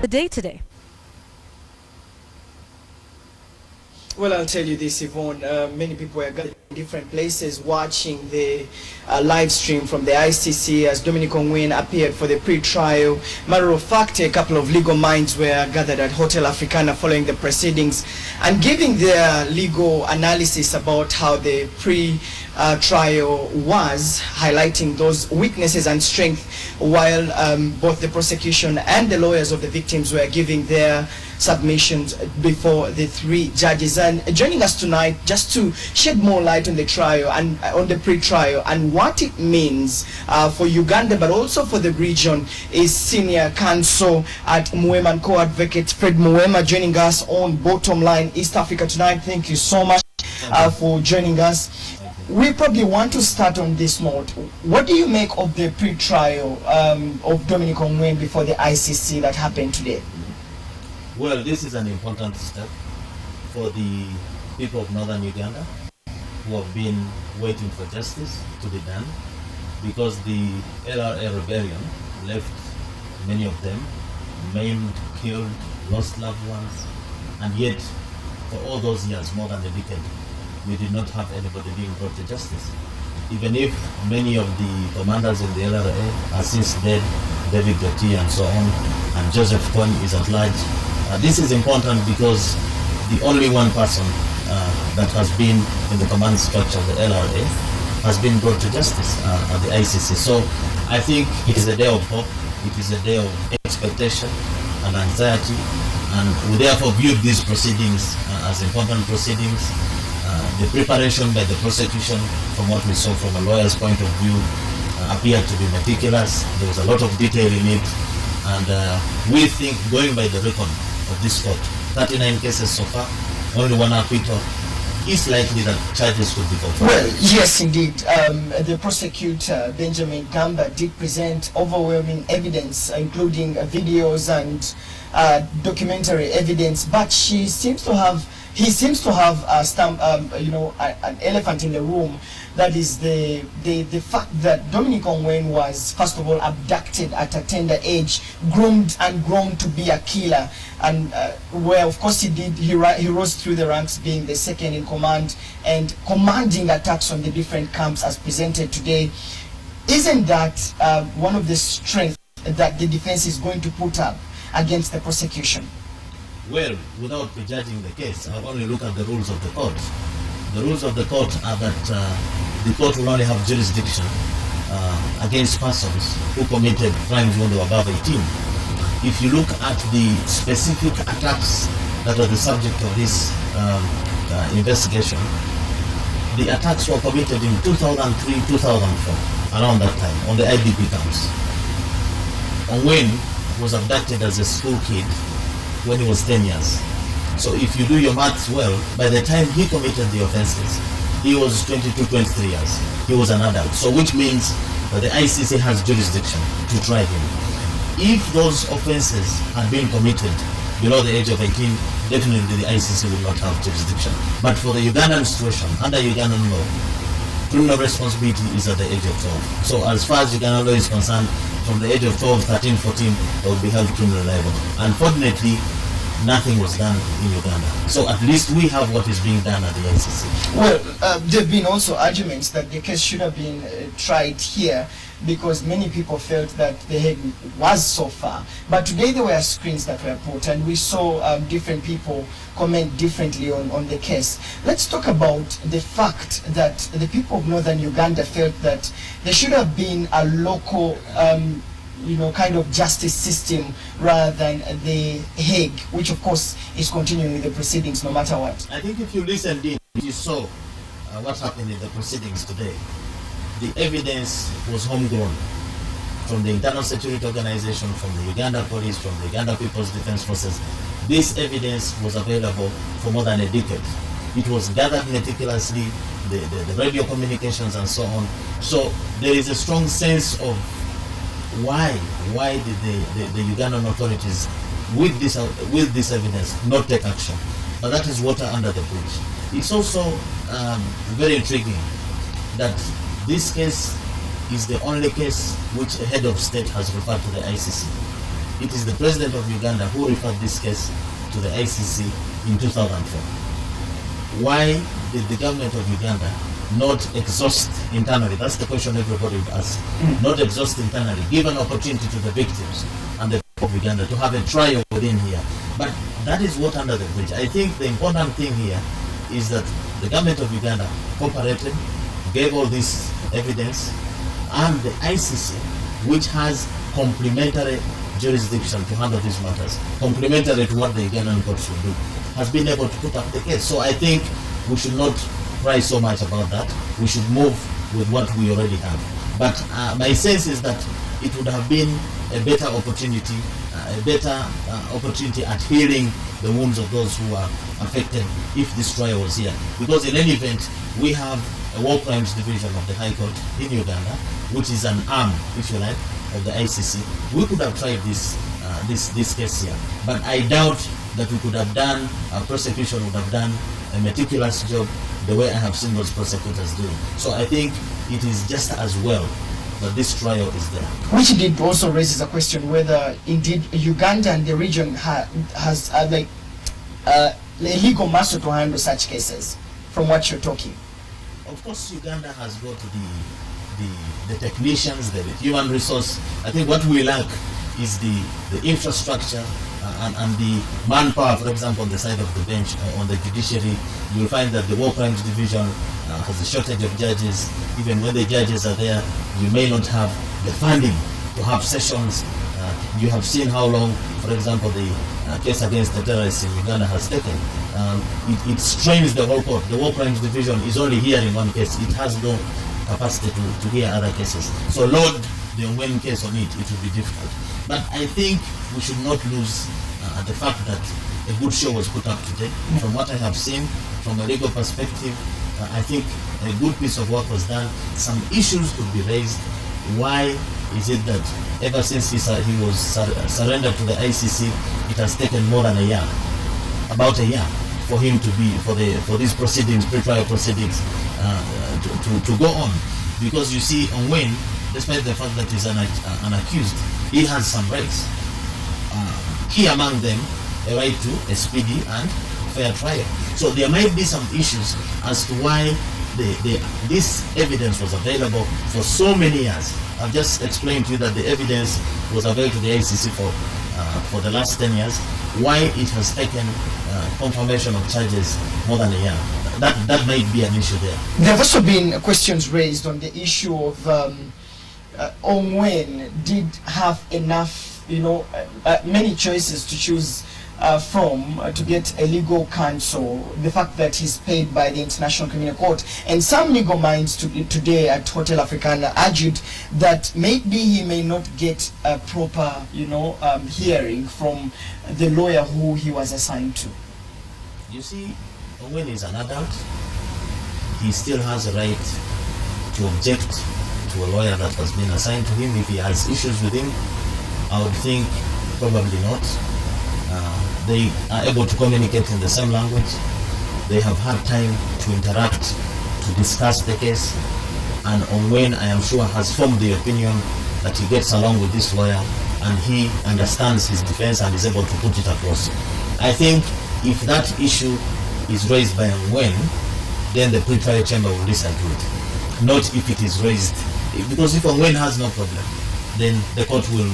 the day today? Well, I'll tell you this, Yvonne. Many people were gathered in different places watching the live stream from the ICC as Dominic Ongwen appeared for the pre-trial. Matter of fact, a couple of legal minds were gathered at Hotel Africana following the proceedings and giving their legal analysis about how the pre-trial was, highlighting those weaknesses and strengths, while both the prosecution and the lawyers of the victims were giving their submissions before the three judges. And joining us tonight just to shed more light on the trial and on the pre-trial and what it means for Uganda but also for the region is senior counsel at Muema and co-advocate Fred Muema, joining us on Bottomline East Africa tonight. Thank you so much for joining us. We probably want to start on this note. What do you make of the pre-trial of Dominic Ongwen before the ICC that happened today? Well, this is an important step for the people of northern Uganda who have been waiting for justice to be done, because the LRA rebellion left many of them maimed, killed, lost loved ones, and yet for all those years, more than a decade, we did not have anybody being brought to justice. Even if many of the commanders in the LRA are since dead, David Doty and so on, and Joseph Kony is at large. This is important because the only one person that has been in the command structure of the LRA has been brought to justice at the ICC. So I think it is a day of hope, it is a day of expectation and anxiety, and we therefore viewed these proceedings as important proceedings. The preparation by the prosecution, from what we saw from a lawyer's point of view, appeared to be meticulous. There was a lot of detail in it, and we think, going by the record of this court, 39 cases so far, only one acquittal, is likely that charges could be confirmed. Well, yes, indeed. The prosecutor, Benjamin Gamba, did present overwhelming evidence, including videos and documentary evidence, but he seems to have an elephant in the room. That is the fact that Dominic Ongwen was, first of all, abducted at a tender age, groomed and grown to be a killer, and where of course he rose through the ranks, being the second in command and commanding attacks on the different camps as presented today. Isn't that one of the strengths that the defense is going to put up against the prosecution? Well, without prejudging the case, I'll only look at the rules of the court. The rules of the court are that the court will only have jurisdiction against persons who committed crimes when they were above 18. If you look at the specific attacks that are the subject of this investigation, the attacks were committed in 2003-2004, around that time, on the IDP camps. Ongwen was abducted as a school kid when he was 10 years. So if you do your maths well, by the time he committed the offenses, he was 22, 23 years. He was an adult. So which means that the ICC has jurisdiction to try him. If those offenses had been committed below the age of 18, definitely the ICC will not have jurisdiction. But for the Ugandan situation, under Ugandan law, criminal responsibility is at the age of 12. So as far as Ugandan law is concerned, from the age of 12, 13, 14, they will be held criminally liable. Unfortunately, nothing was done in Uganda. So at least we have what is being done at the ICC. Well, there have been also arguments that the case should have been tried here, because many people felt that the Hague was so far. But today there were screens that were put, and we saw different people comment differently on the case. Let's talk about the fact that the people of northern Uganda felt that there should have been a local kind of justice system rather than the Hague, which of course is continuing with the proceedings no matter what. I think if you listened in, you saw what happened in the proceedings today. The evidence was homegrown from the Internal Security Organization, from the Uganda Police, from the Uganda People's Defense Forces. This evidence was available for more than a decade. It was gathered meticulously, the radio communications and so on. So there is a strong sense of why did the Ugandan authorities with this evidence not take action. But that is water under the bridge. It's also very intriguing that this case is the only case which a head of state has referred to the ICC. it is the president of Uganda who referred this case to the ICC in 2004. Why did the government of Uganda not exhaust internally? That's the question everybody would ask. Not exhaust internally, give an opportunity to the victims and the people of Uganda to have a trial within here. But that is what under the bridge. I think the important thing here is that the government of Uganda cooperated, gave all this evidence, and the ICC, which has complementary jurisdiction to handle these matters, complementary to what the Ugandan courts will do, has been able to put up the case. So I think we should not cry so much about that. We should move with what we already have. But my sense is that it would have been a better opportunity at healing the wounds of those who are affected if this trial was here. Because in any event, we have a War Crimes Division of the High Court in Uganda, which is an arm, if you like, of the ICC. We could have tried this case here, but I doubt that we could have done, our prosecution would have done a meticulous job the way I have seen those prosecutors doing. So I think it is just as well that this trial is there. Which did also raises a question whether indeed Uganda and the region has legal muscle to handle such cases, from what you're talking. Of course, Uganda has got the technicians, the human resource. I think what we lack is the infrastructure and the manpower. For example, on the side of the bench, on the judiciary, you will find that the War Crimes Division has a shortage of judges. Even when the judges are there, you may not have the funding to have sessions. You have seen how long, for example, the case against the terrorists in Uganda has taken. It strains the whole court. The War Crimes Division is only hearing one case. It has no capacity to hear other cases. So load the Ongwen case on it, it will be difficult. But I think we should not lose the fact that a good show was put up today. From what I have seen, from a legal perspective, I think a good piece of work was done. Some issues could be raised. Why is it that ever since he was surrendered to the ICC, it has taken more than a year, about a year, for him to be, for these proceedings, pre-trial proceedings, to go on? Because you see, Ongwen, despite the fact that he's an accused, he has some rights. Key among them, a right to a speedy and fair trial. So there might be some issues as to why this evidence was available for so many years. I've just explained to you that the evidence was available to the ICC for the last 10 years. Why it has taken confirmation of charges more than a year, that might be an issue there. There have also been questions raised on the issue of Ongwen did have enough, many choices to choose from to get a legal counsel. The fact that he's paid by the International Criminal Court, and some legal minds today at Hotel Africana argued that maybe he may not get a proper, hearing from the lawyer who he was assigned to. You see, when he's an adult, he still has a right to object to a lawyer that has been assigned to him. If he has issues with him, I would think probably not. They are able to communicate in the same language. They have had time to interact, to discuss the case, and Ongwen, I am sure, has formed the opinion that he gets along with this lawyer and he understands his defense and is able to put it across. I think if that issue is raised by Ongwen, then the pre-trial chamber will listen to it. Not if it is raised, because if Ongwen has no problem, then the court will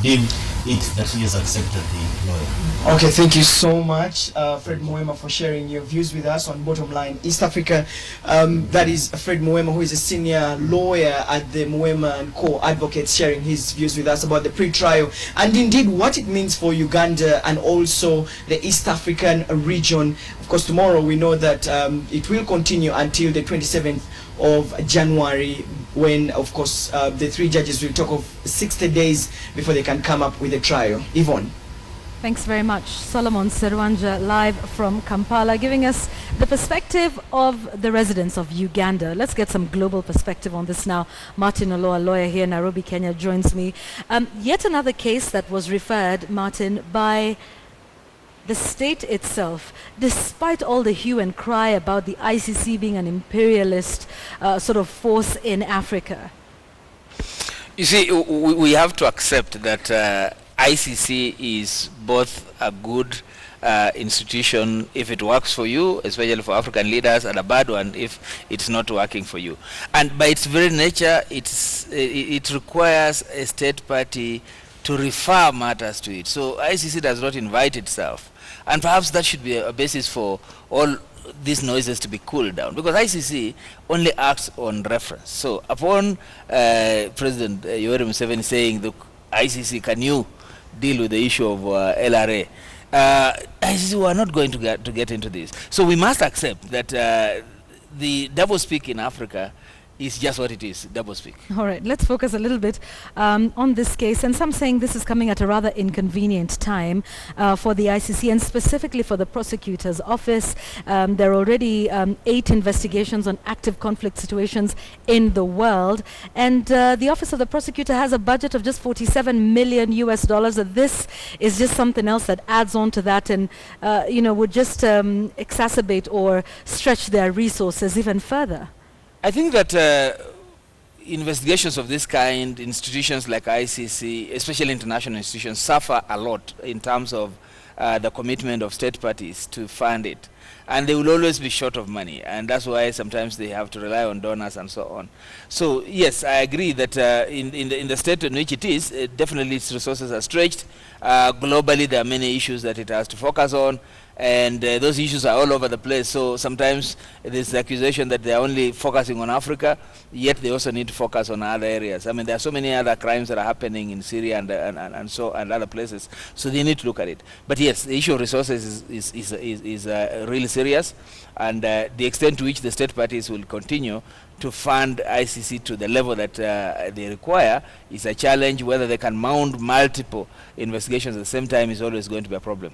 deem it that he has accepted the lawyer. Okay, thank you so much, Fred Muema, for sharing your views with us on Bottom Line East Africa. That is Fred Muema, who is a senior lawyer at the Muema and Co. Advocates, sharing his views with us about the pre-trial and indeed what it means for Uganda and also the East African region. Of course, tomorrow we know that it will continue until the 27th of January, when of course the three judges will talk of 60 days before they can come up with a trial. Yvonne. Thanks very much. Solomon Serwanja, live from Kampala, giving us the perspective of the residents of Uganda. Let's get some global perspective on this now. Martin Oloa, lawyer here in Nairobi, Kenya, joins me. Yet another case that was referred, Martin, by the state itself, despite all the hue and cry about the ICC being an imperialist sort of force in Africa. You see, we have to accept that ICC is both a good institution if it works for you, especially for African leaders, and a bad one if it's not working for you. And by its very nature, it requires a state party to refer matters to it. So ICC does not invite itself. And perhaps that should be a basis for all these noises to be cooled down, because ICC only acts on reference. So upon President Yoweri Museveni saying, look, ICC, can you deal with the issue of LRA? ICC were not going to get into this. So we must accept that the doublespeak in Africa is just what it is, doublespeak. All right, let's focus a little bit on this case. And some saying this is coming at a rather inconvenient time for the ICC and specifically for the prosecutor's office. There are already 8 investigations on active conflict situations in the world. And the office of the prosecutor has a budget of just $47 million US. This is just something else that adds on to that and, would just exacerbate or stretch their resources even further. I think that investigations of this kind, institutions like ICC, especially international institutions, suffer a lot in terms of the commitment of state parties to fund it. And they will always be short of money, and that's why sometimes they have to rely on donors and so on. So yes, I agree that in the state in which it is, definitely its resources are stretched. Globally, there are many issues that it has to focus on, and those issues are all over the place. So sometimes there's the accusation that they're only focusing on Africa, yet they also need to focus on other areas. I mean, there are so many other crimes that are happening in Syria and other places, so they need to look at it. But yes, the issue of resources is really serious, and the extent to which the state parties will continue to fund ICC to the level that they require is a challenge. Whether they can mount multiple investigations at the same time is always going to be a problem.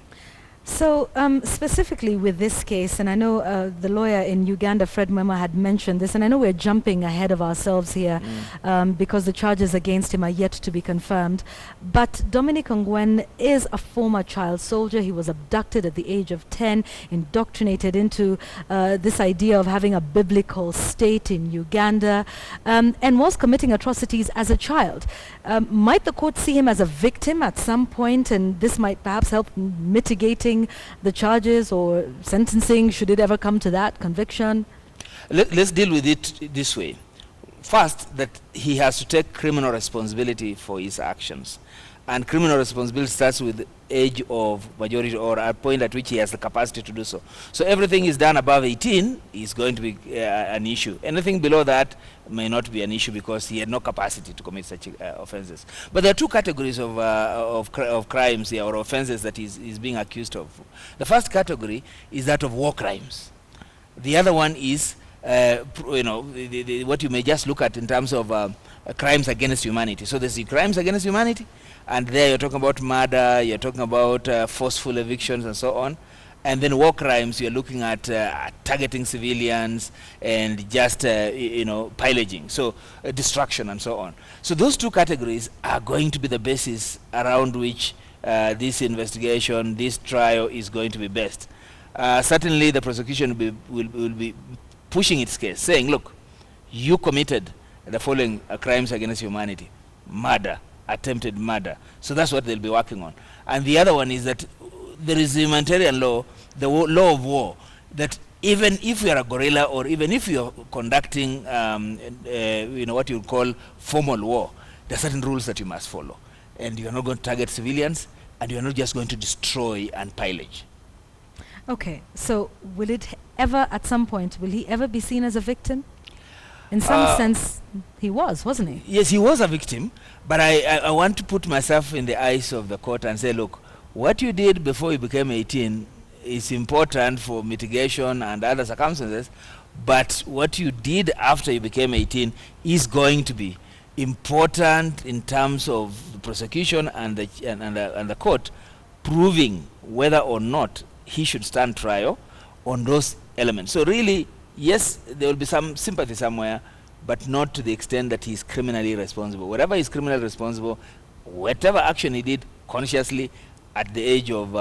So specifically with this case, and I know the lawyer in Uganda, Fred Mwema, had mentioned this, and I know we're jumping ahead of ourselves here because the charges against him are yet to be confirmed. But Dominic Ongwen is a former child soldier. He was abducted at the age of 10, indoctrinated into this idea of having a biblical state in Uganda, and was committing atrocities as a child. Might the court see him as a victim at some point, and this might perhaps help mitigating the charges or sentencing, should it ever come to that, conviction? Let's deal with it this way. First, that he has to take criminal responsibility for his actions. And criminal responsibility starts with the age of majority, or a point at which he has the capacity to do so. So everything is done above 18 is going to be an issue. Anything below that may not be an issue because he had no capacity to commit such offenses. But there are 2 categories of crimes here, or offenses that he's being accused of. The first category is that of war crimes. The other one is what you may just look at in terms of crimes against humanity. So there's the crimes against humanity, and there you're talking about murder, you're talking about forceful evictions and so on. And then war crimes, you're looking at targeting civilians and just pillaging, so destruction and so on. So those 2 categories are going to be the basis around which this investigation, this trial is going to be based. Certainly the prosecution will be pushing its case, saying, look, you committed the following crimes against humanity: murder, attempted murder. So that's what they'll be working on. And the other one is that there is the humanitarian law, the law of war, that even if you are a guerrilla, or even if you are conducting what you call formal war, there are certain rules that you must follow. And you are not going to target civilians, and you are not just going to destroy and pillage. Okay, so will it ever, at some point, will he ever be seen as a victim? In some sense, he wasn't he? Yes, he was a victim, but I want to put myself in the eyes of the court and say, look, what you did before you became 18 is important for mitigation and other circumstances, but what you did after you became 18 is going to be important in terms of the prosecution and the court proving whether or not he should stand trial on those elements. So really, yes, there will be some sympathy somewhere, but not to the extent that he's criminally responsible. Whatever is criminally responsible, whatever action he did consciously at the age of